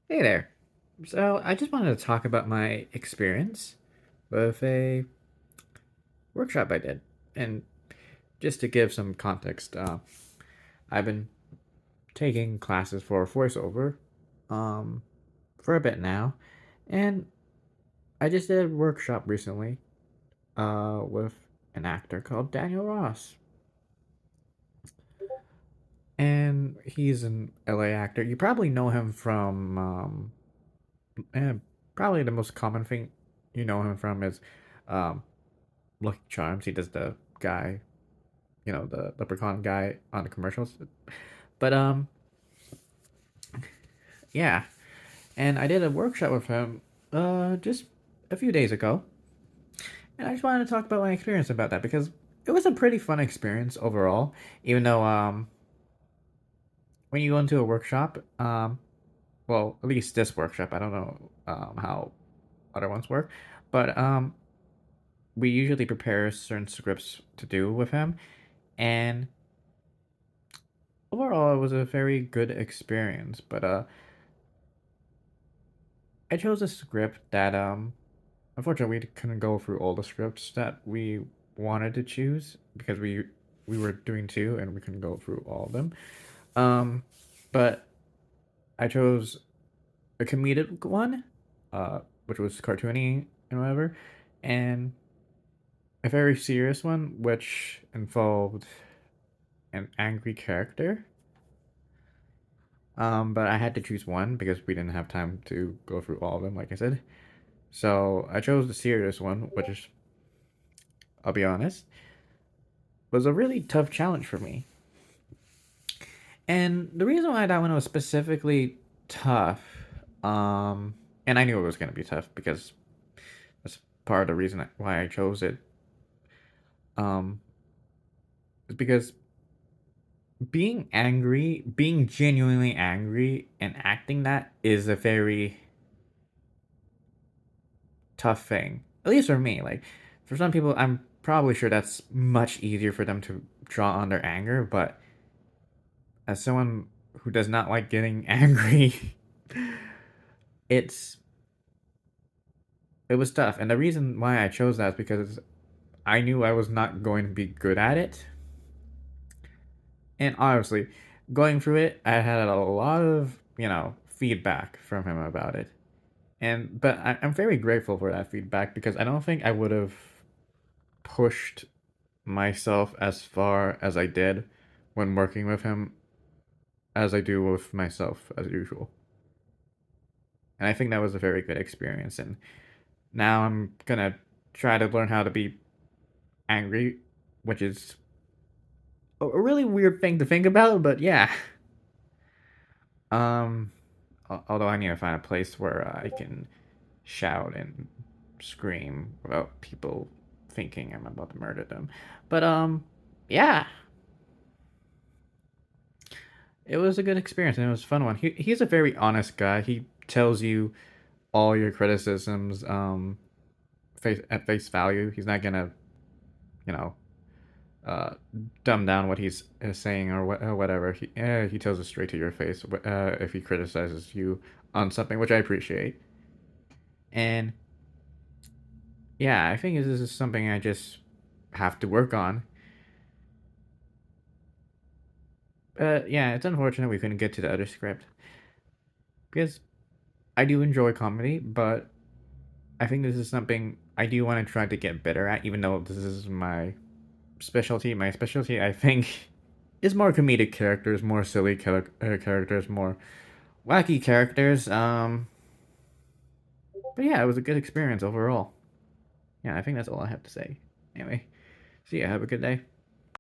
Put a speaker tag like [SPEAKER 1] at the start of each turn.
[SPEAKER 1] Hey there. So, I just wanted to talk about my experience with a workshop I did. And just to give some context, I've been taking classes for voiceover um, for a bit now. And I just did a workshop recently with an actor called Daniel Ross. And he's an LA actor. You probably know him from, eh, probably the most common thing you know him from is um, Lucky Charms. He does the guy, the leprechaun guy on the commercials. But yeah. And I did a workshop with him just a few days ago. And I just wanted to talk about my experience about that because it was a pretty fun experience overall. Even though when you go into a workshop, well, at least this workshop, I don't know how other ones work, but we usually prepare certain scripts to do with him, and overall it was a very good experience. But I chose a script that unfortunately we couldn't go through all the scripts that we wanted to choose because we were doing two and we couldn't go through all of them. Um but I chose a comedic one, which was cartoony and whatever, and a very serious one which involved an angry character. But I had to choose one because we didn't have time to go through all of them, like I said. So I chose the serious one, which is, I'll be honest, was a really tough challenge for me. And the reason why that one was specifically tough, and I knew it was going to be tough because that's part of the reason why I chose it, um, is because being genuinely angry and acting that is a very tough thing. At least for me. Like, for some people, I'm probably sure that's much easier for them to draw on their anger, but as someone who does not like getting angry, it's it was tough. And the reason why I chose that is because I knew I was not going to be good at it. And honestly, going through it, I had a lot of, feedback from him about it. But I'm very grateful for that feedback because I don't think I would have pushed myself as far as I did when working with him as I do with myself as usual. And I think that was a very good experience. And now I'm gonna try to learn how to be angry, which is a really weird thing to think about, but yeah. Um, although I need to find a place where I can shout and scream without people thinking I'm about to murder them. But yeah, it was a good experience and it was a fun one. He's a very honest guy. He tells you all your criticisms at face value. He's not gonna, you know, uh, dumb down what he's saying or whatever. He tells it straight to your face if he criticizes you on something, which I appreciate. And yeah, I think this is something I just have to work on. Yeah, it's unfortunate we couldn't get to the other script because I do enjoy comedy, but I think this is something I do want to try to get better at, even though this is my specialty. My specialty, I think, is more comedic characters, more silly characters, more wacky characters. But yeah, it was a good experience overall. Yeah, I think that's all I have to say. Anyway, see ya. Have a good day.